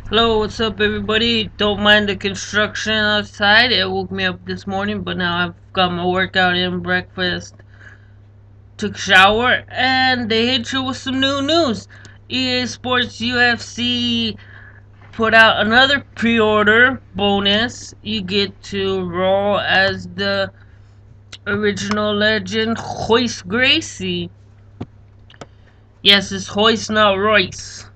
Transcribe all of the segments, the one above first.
Hello, what's up everybody? Don't mind the construction outside. It woke me up this morning, but now I've got my workout in, breakfast, took a shower, and they hit you with some new news. EA Sports UFC put out another pre-order bonus. You get to roll as the original legend Royce Gracie. Yes, it's Royce, not Royce.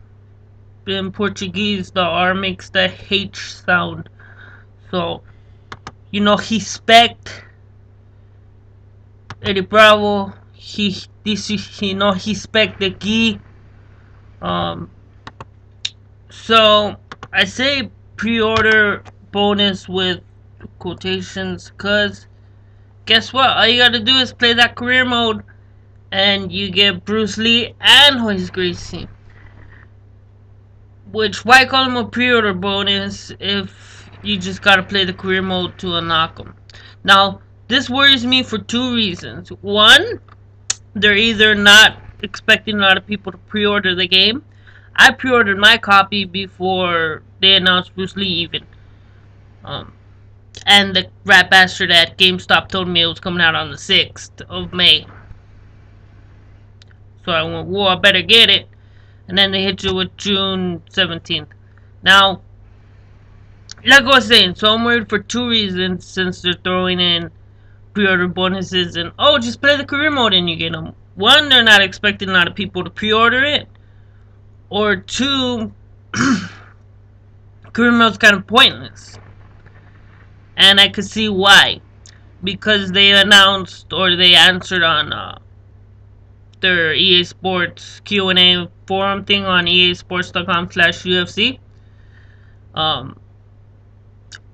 In Portuguese, the R makes the H sound. So, respect ele bravo, he this respect the key. um so I say pre-order bonus with quotations because guess what, all you gotta do is play that career mode and you get Bruce Lee and Royce Gracie. Which, why call him a pre-order bonus if you just gotta play the career mode to unlock them? Now, this worries me for two reasons. One, they're either not expecting a lot of people to pre-order the game. I pre-ordered my copy before they announced Bruce Lee even. Um, and the rat bastard at GameStop told me it was coming out on the 6th of May. So I went, whoa, I better get it. And then they hit you with June 17th. Now, like I was saying, so I'm worried for two reasons since they're throwing in pre-order bonuses and, oh, just play the career mode and you get them. One, they're not expecting a lot of people to pre-order it. Or two, career mode's kind of pointless. And I could see why. Because they announced, or they answered on their EA Sports Q&A forum thing on easports.com/UFC.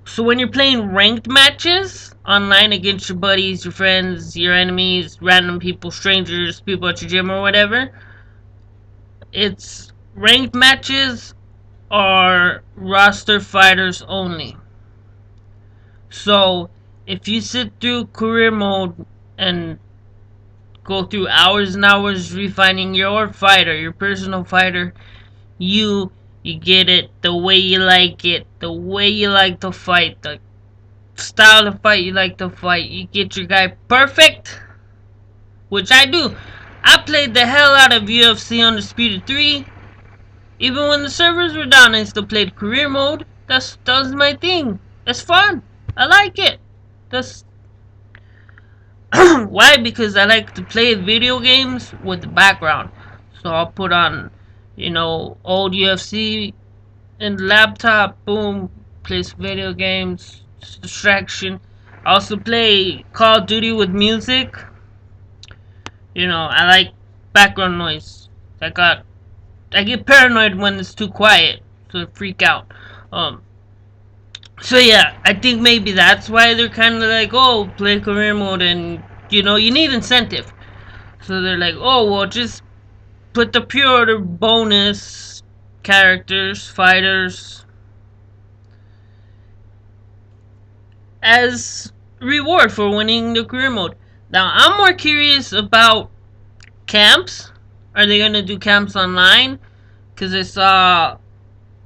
So when you're playing ranked matches online against your buddies, your friends, your enemies, random people, strangers, people at your gym or whatever, it's ranked matches are roster fighters only. So if you sit through career mode and go through hours and hours refining your fighter, your personal fighter, you get it the way you like it, the way you like to fight, the style of fight you like to fight. You get your guy perfect, which I do. I played the hell out of UFC Undisputed 3. Even when the servers were down, I still played career mode. That was my thing. It's fun. I like it. That's why, because I like to play video games with the background. So I'll put on, old UFC in the laptop, boom, play some video games, distraction. I also play Call of Duty with music. I like background noise. I get paranoid when it's too quiet, so I freak out. So yeah, I think maybe that's why they're kind of like, oh, play career mode, and you need incentive. So they're like, oh, well, just put the pre-order bonus characters, fighters, as reward for winning the career mode. Now, I'm more curious about camps. Are they gonna do camps online? Because I saw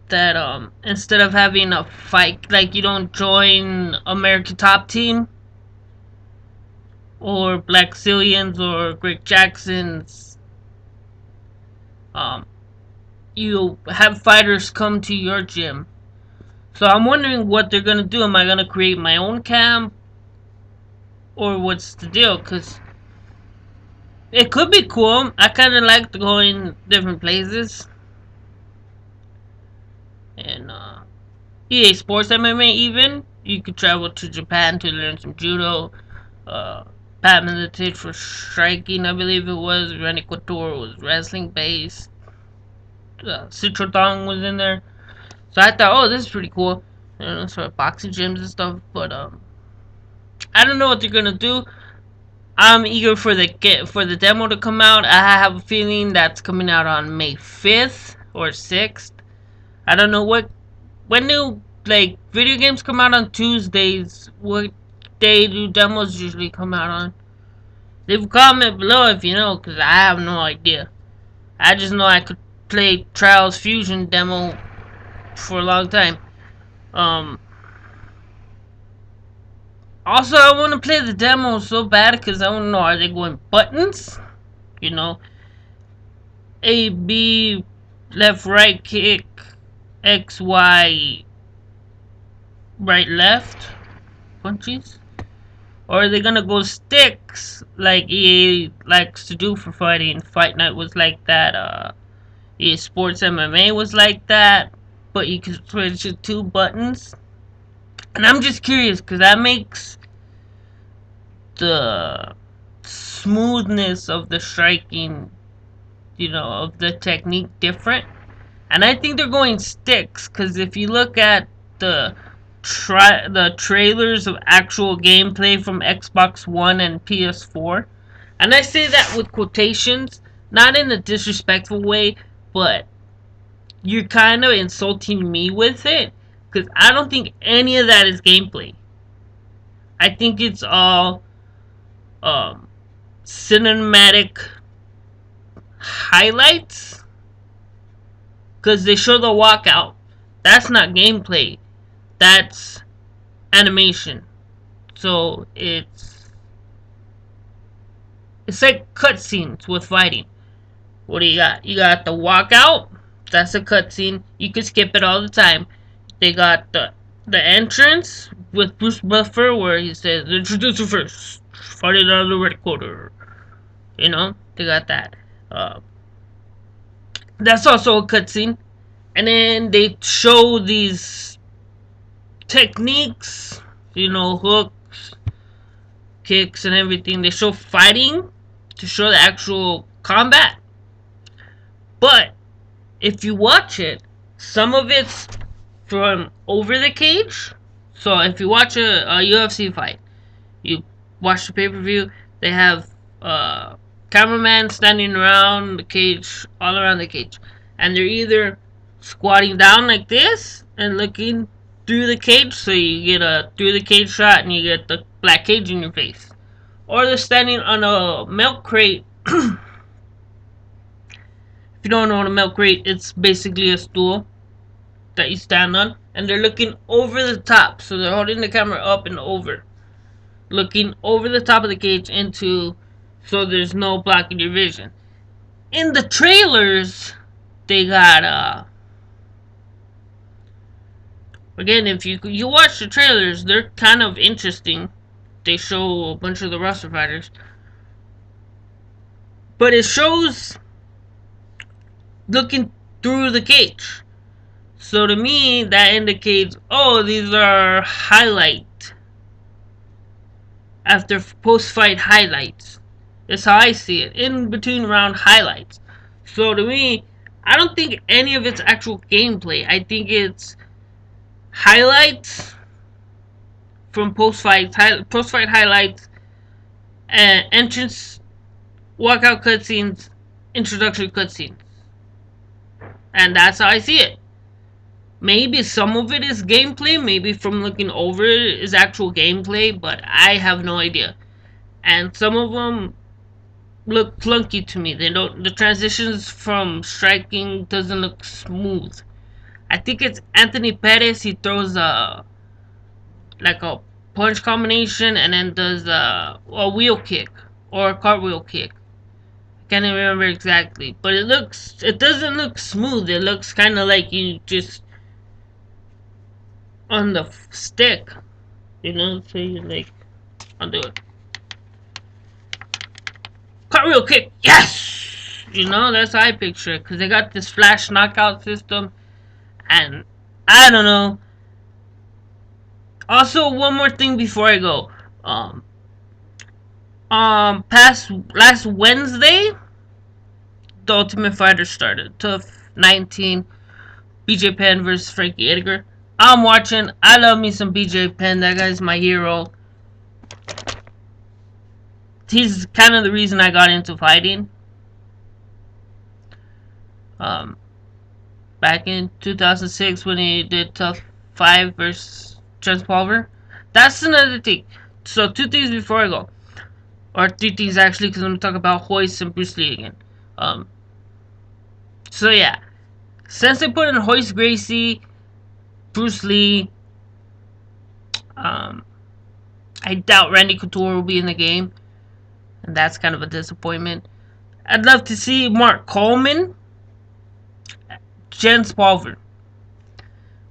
that instead of having a fight, like you don't join American Top Team or Black Zillions or Greg Jackson's, you have fighters come to your gym. So I'm wondering what they're gonna do. Am I gonna create my own camp, or what's the deal? Because it could be cool. I kind of like going different places. And EA Sports MMA even. You could travel to Japan to learn some judo. Pat Militate for striking, I believe it was. Randy Couture was wrestling based. Citro Dong was in there. So I thought, oh, this is pretty cool. Sort of boxing gyms and stuff. But I don't know what they're gonna do. I'm eager for the demo to come out. I have a feeling that's coming out on May 5th or 6th. I don't know when do video games come out on Tuesdays. What day do demos usually come out on? Leave a comment below if you know, because I have no idea. I just know I could play Trials Fusion demo for a long time. Um, Also, I want to play the demo so bad because I want to know, are they going buttons? You know, A, B, left, right, kick, X, Y, right, left punches? Or are they gonna go sticks like EA likes to do for fighting? Fight Night was like that. EA Sports MMA was like that. But you can switch to two buttons. And I'm just curious because that makes the smoothness of the striking, of the technique different. And I think they're going sticks because if you look at the the trailers of actual gameplay from Xbox One and PS4, and I say that with quotations, not in a disrespectful way, but you're kind of insulting me with it because I don't think any of that is gameplay. I think it's all um, cinematic highlights because they show the walkout. That's not gameplay. That's animation. So it's like cutscenes with fighting. What do you got? You got the walkout. That's a cutscene. You can skip it all the time. They got the entrance with Bruce Buffer where he says, "Introduce you first. Fight it on the red quarter." They got that. Uh, that's also a cutscene. And then they show these techniques, hooks, kicks, and everything. They show fighting to show the actual combat. But if you watch it, some of it's from over the cage. So if you watch a UFC fight, you watch the pay-per-view, they have cameraman standing around the cage, all around the cage. And they're either squatting down like this and looking through the cage, so you get a through the cage shot and you get the black cage in your face. Or they're standing on a milk crate. If you don't know what a milk crate, it's basically a stool that you stand on, and they're looking over the top, so they're holding the camera up and over, looking over the top of the cage so there's no blocking your vision. In the trailers, they got again, if you watch the trailers, they're kind of interesting. They show a bunch of the roster fighters, but it shows looking through the cage. So to me, that indicates, oh, these are highlight after post-fight highlights. That's how I see it. In between round highlights. So to me, I don't think any of it's actual gameplay. I think it's highlights from post-fight highlights, and entrance, walkout cutscenes, introductory cutscenes. And that's how I see it. Maybe some of it is gameplay, maybe from looking over it is actual gameplay, but I have no idea. And some of them look clunky to me. The transitions from striking doesn't look smooth. I think it's Anthony Pettis. He throws a punch combination and then does a wheel kick or a cartwheel kick. I can't even remember exactly, but it doesn't look smooth. It looks kind of like you just on the stick, so you I'll do it. Cartwheel kick, yes! That's how I picture it, because they got this flash knockout system, and I don't know. Also, one more thing before I go. Past last Wednesday, the Ultimate Fighter started. TUF 19, BJ Penn versus Frankie Edgar. I'm watching. I love me some BJ Penn. That guy's my hero. He's kind of the reason I got into fighting. Back in 2006 when he did TUF 5 versus Transpulver. That's another thing. So 2 things before I go. Or 3 things actually, because I'm going to talk about Royce and Bruce Lee again. So yeah. Since they put in Royce Gracie, Bruce Lee. Um, I doubt Randy Couture will be in the game, and that's kind of a disappointment. I'd love to see Mark Coleman, Jens Pulver.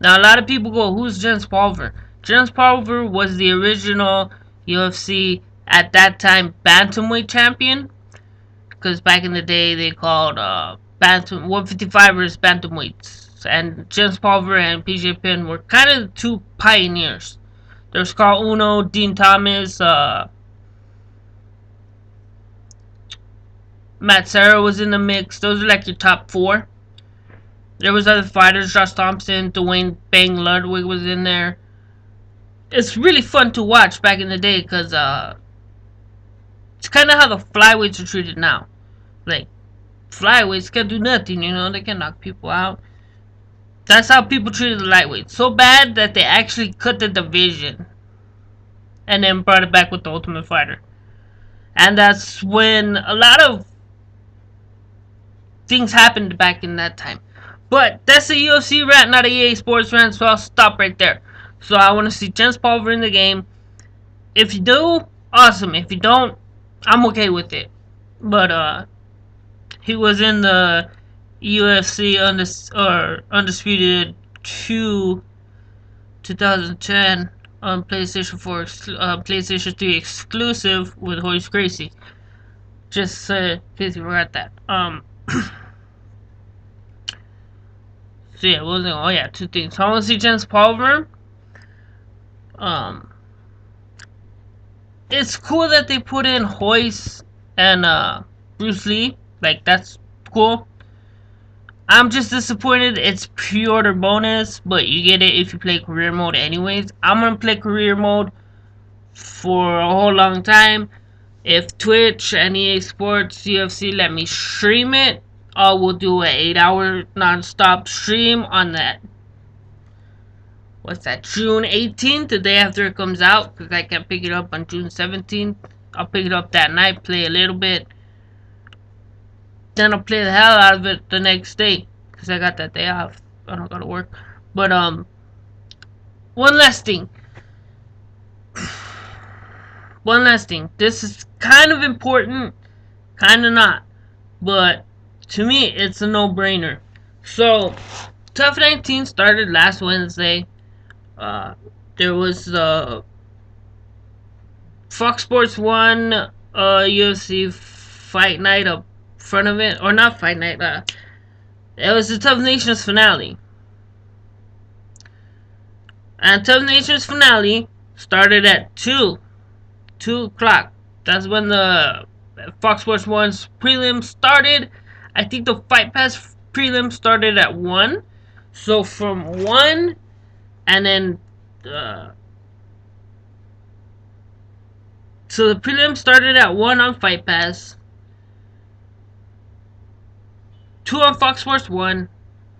Now, a lot of people go, who's Jens Pulver? Jens Pulver was the original UFC, at that time, bantamweight champion. Because back in the day, they called 155ers bantamweights. And Jens Pulver and PJ Penn were kind of the two pioneers. There's Carl Uno, Dean Thomas, Matt Serra was in the mix. Those are like your top four. There was other fighters, Josh Thompson, Dwayne Bang Ludwig was in there. It's really fun to watch back in the day because it's kind of how the flyweights are treated now. Like, flyweights can do nothing, you know, they can knock people out. That's how people treated the lightweights. So bad that they actually cut the division and then brought it back with the Ultimate Fighter. And that's when a lot of things happened back in that time. But that's a UFC rant, not a EA Sports rant, so I'll stop right there. So I want to see Jens Pulver in the game. If you do, awesome. If you don't, I'm okay with it. But he was in the UFC Undisputed 2 2010 on PlayStation 4, PlayStation 3 exclusive with Royce Gracie. Just in case you forgot that. So yeah, what was it? Oh yeah, two things. So I want to see Jens Pulver. It's cool that they put in Royce and Bruce Lee. Like, that's cool. I'm just disappointed it's pre-order bonus, but you get it if you play career mode anyways. I'm gonna play career mode for a whole long time. If Twitch and EA Sports UFC let me stream it, I will do an 8-hour non-stop stream on that. What's that? June 18th, the day after it comes out, because I can't pick it up on June 17th. I'll pick it up that night, play a little bit. Then I'll play the hell out of it the next day, because I got that day off. I don't gotta work. But one last thing. One last thing. This is kind of important, kind of not. But to me, it's a no-brainer. So, Tough 19 started last Wednesday. There was Fox Sports 1 UFC Fight Night up front of it. Or not Fight Night. It was the Tough Nations finale. And Tough Nations finale started at 2 o'clock. That's when the Fox Sports 1's prelim started. I think the Fight Pass prelim started at 1. So from 1, and then so the prelim started at 1 on Fight Pass, 2 on Fox Sports 1.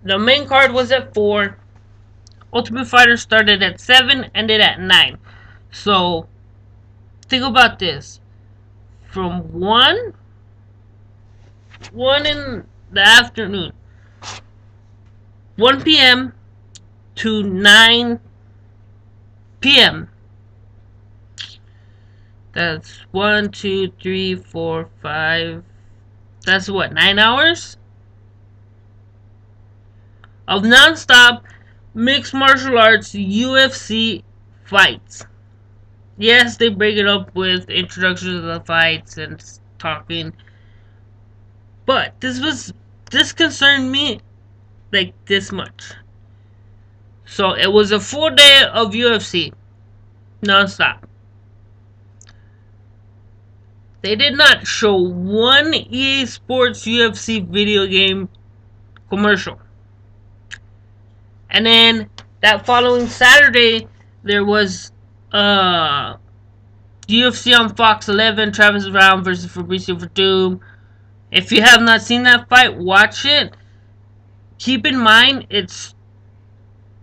The main card was at 4. Ultimate Fighter started at 7, ended at 9. So think about this. From 1 in the afternoon, 1 p.m. to 9 p.m. That's 1, 2, 3, 4, 5. That's what, 9 hours of non-stop mixed martial arts UFC fights. Yes, they break it up with introductions of the fights and talking. But this concerned me like this much. So it was a full day of UFC. Non-stop. They did not show one EA Sports UFC video game commercial. And then that following Saturday, there was UFC on Fox 11, Travis Brown versus Fabricio Verdum. If you have not seen that fight, watch it. Keep in mind, it's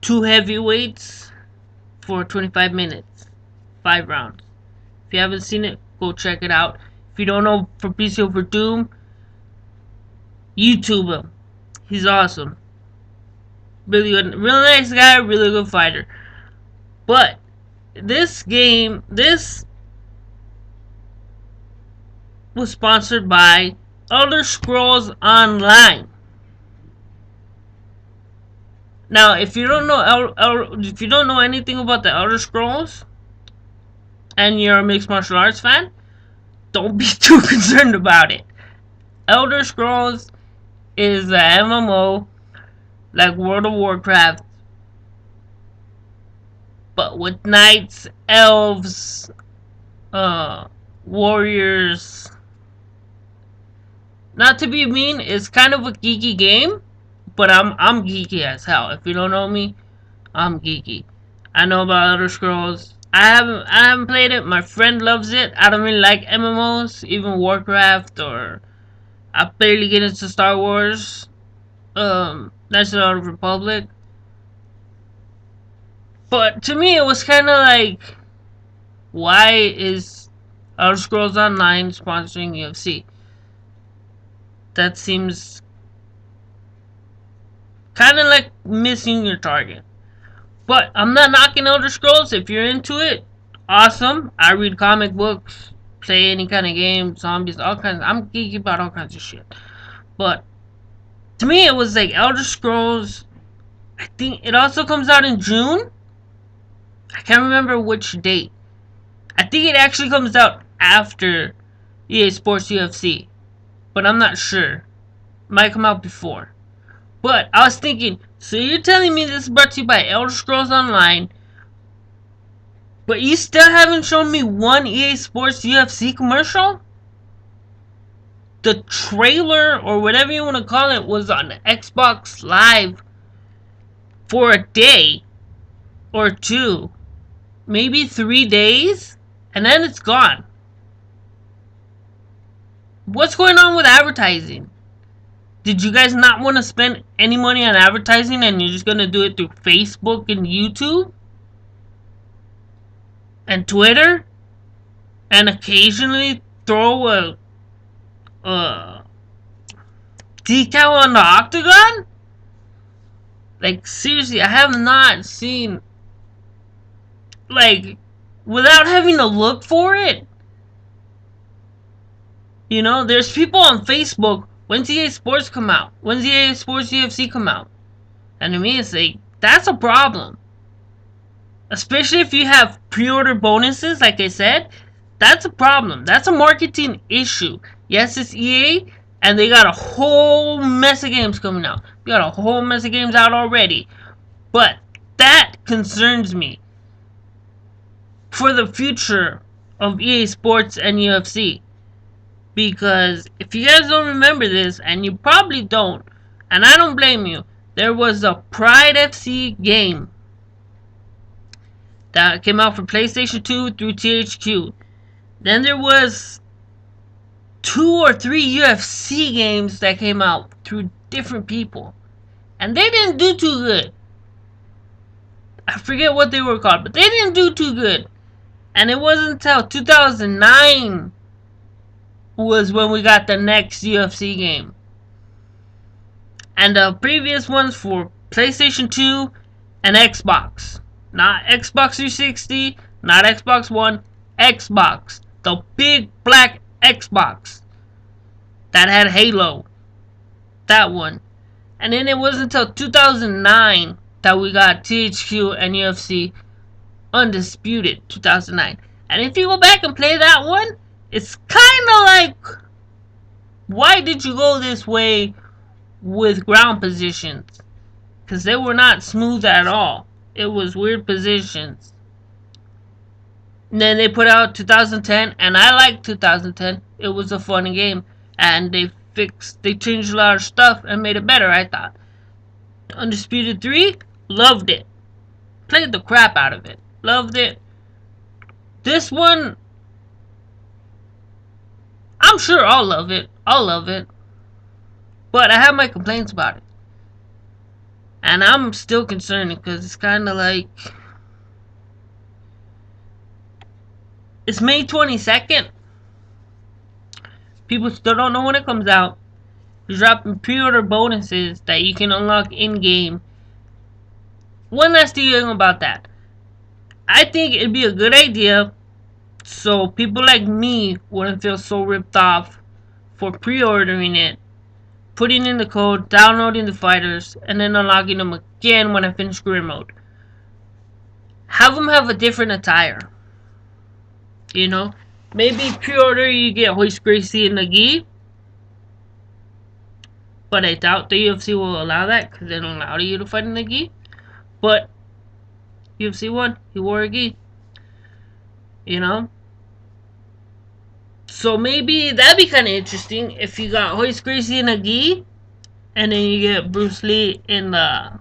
2 heavyweights for 25 minutes. 5 rounds. If you haven't seen it, go check it out. If you don't know Fabricio Verdum, YouTube him. He's awesome. Really good, really nice guy, really good fighter. But this was sponsored by Elder Scrolls Online. Now, if you don't know if you don't know anything about the Elder Scrolls and you're a mixed martial arts fan, don't be too concerned about it. Elder Scrolls is a MMO like World of Warcraft, but with knights, elves, warriors. Not to be mean, it's kind of a geeky game, but I'm geeky as hell. If you don't know me, I'm geeky. I know about Elder Scrolls. I haven't played it. My friend loves it. I don't really like MMOs, even Warcraft, or I barely get into Star Wars. Knights of the Republic. But to me, it was kind of like, why is Elder Scrolls Online sponsoring UFC? That seems kind of like missing your target. But I'm not knocking Elder Scrolls. If you're into it, awesome. I read comic books, play any kind of game, zombies, all kinds. I'm geeky about all kinds of shit. But to me, it was like Elder Scrolls. I think it also comes out in June. I can't remember which date. I think it actually comes out after EA Sports UFC, but I'm not sure. Might come out before. But I was thinking, so you're telling me this is brought to you by Elder Scrolls Online, but you still haven't shown me one EA Sports UFC commercial? The trailer, or whatever you want to call it, was on Xbox Live for a day or two, maybe 3 days, and then it's gone. What's going on with advertising? Did you guys not want to spend any money on advertising and you're just going to do it through Facebook and YouTube? And Twitter? And occasionally throw a decal on the octagon? Like, seriously, I have not seen, like, without having to look for it. You know, there's people on Facebook. When's EA Sports come out? When's EA Sports UFC come out? And to me, it's like, that's a problem. Especially if you have pre-order bonuses, like I said, that's a problem. That's a marketing issue. Yes, it's EA, and they got a whole mess of games coming out. They got a whole mess of games out already. But that concerns me for the future of EA Sports and UFC. Because if you guys don't remember this, and you probably don't, and I don't blame you, there was a Pride FC game that came out for PlayStation 2 through THQ. Then there was 2 or 3 UFC games that came out through different people. And they didn't do too good. I forget what they were called, but they didn't do too good. And it wasn't until 2009 was when we got the next UFC game. And the previous ones for PlayStation 2 and Xbox. Not Xbox 360, not Xbox One, Xbox. The big black Xbox that had Halo. That one. And then it wasn't until 2009 that we got THQ and UFC Undisputed 2009. And if you go back and play that one, it's kind of like, why did you go this way with ground positions? Because they were not smooth at all. It was weird positions. And then they put out 2010, and I liked 2010. It was a fun game, and they changed a lot of stuff and made it better, I thought. Undisputed 3, loved it. Played the crap out of it. Loved it. This one, I'm sure I'll love it. I'll love it. But I have my complaints about it. And I'm still concerned because it's kind of like, it's May 22nd. People still don't know when it comes out. They're dropping pre-order bonuses that you can unlock in-game. one last thing about that. I think it'd be a good idea so people like me wouldn't feel so ripped off for pre-ordering it, putting in the code, downloading the fighters, and then unlocking them again when I finish career mode. Have them have a different attire. You know? Maybe pre-order you get Royce, Gracie, and Nagi, but I doubt the UFC will allow that because they don't allow you to fight in Nagi. But UFC 1, he wore a gi. You know? So maybe that'd be kind of interesting if you got Royce, Gracie, and Nagi, and then you get Bruce Lee in the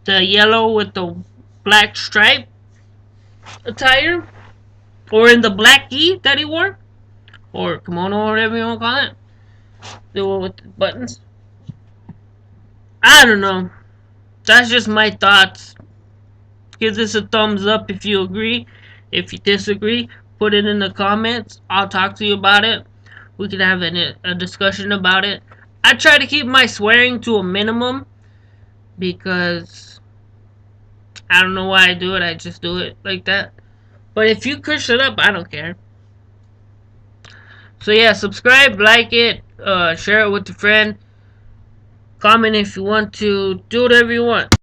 yellow with the black stripe attire, or in the black gi that he wore, or kimono, or whatever you want to call it, the one with the buttons. I don't know. That's just my thoughts. Give this a thumbs up if you agree. If you disagree, put it in the comments. I'll talk to you about it. We can have a discussion about it. I try to keep my swearing to a minimum because I don't know why I do it. I just do it like that. But if you curse it up, I don't care. So yeah, subscribe, like it, share it with a friend, comment if you want to, do whatever you want.